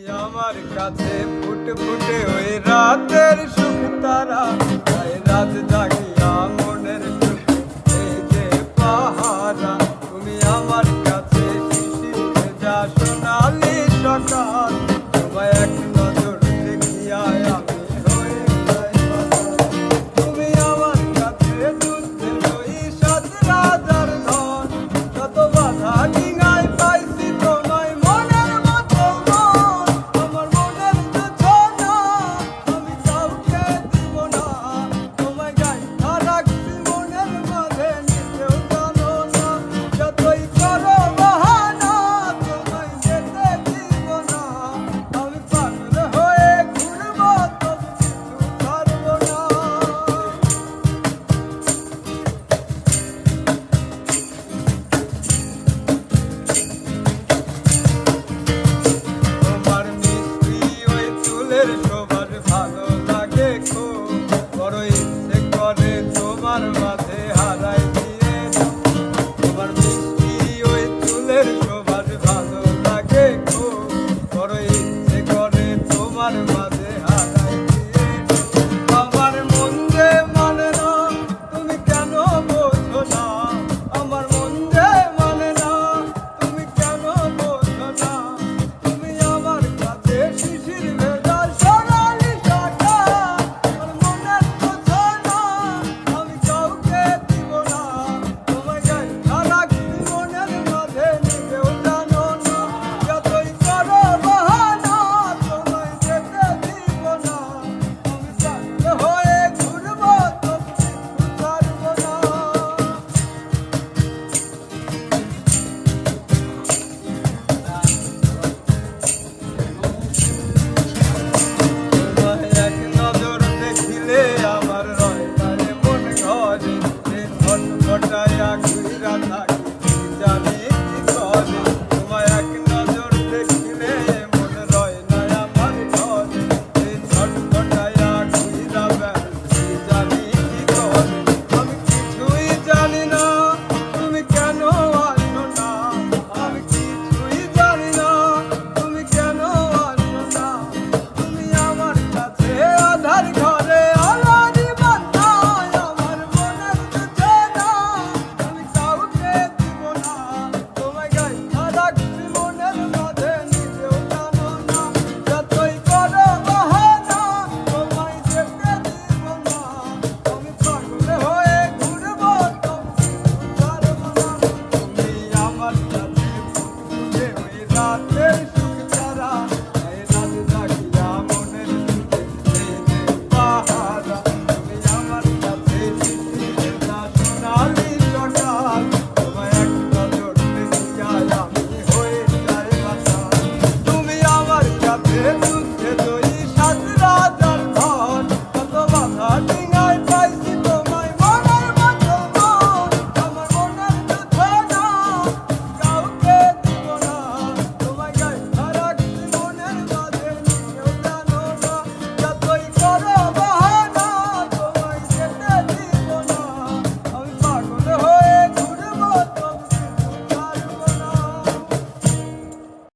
আমার কাছে ফুটে ফুটে ওই রাতের সুখ তারা, তাই রাত জাগিয়া মনের সুখ এই যে পাহারা। তুমি আমার কাছে শিশির ভেজা সোনালি সকাল, তোমায় এক নজর দেখিয়া আমি হয়ে যাই পাগল। তুমি আমার কাছে যুদ্ধের ওই সাত রাজার ধন, যত বাধা ডিঙায় পাইছি তোমায় মনের মতো মন। আমার মনের যোজনা আমি কাউকে দিব না, তোমায় গাইথা রাখছি মনের মাঝে নিজেও জানো না। যতই করো বাহানা তোমায় যেতে দিব না, আমি পাগল হয়ে ঘুরবো তবু কিছু ছাড়বো না। তোমার মিষ্টি ওই চুলের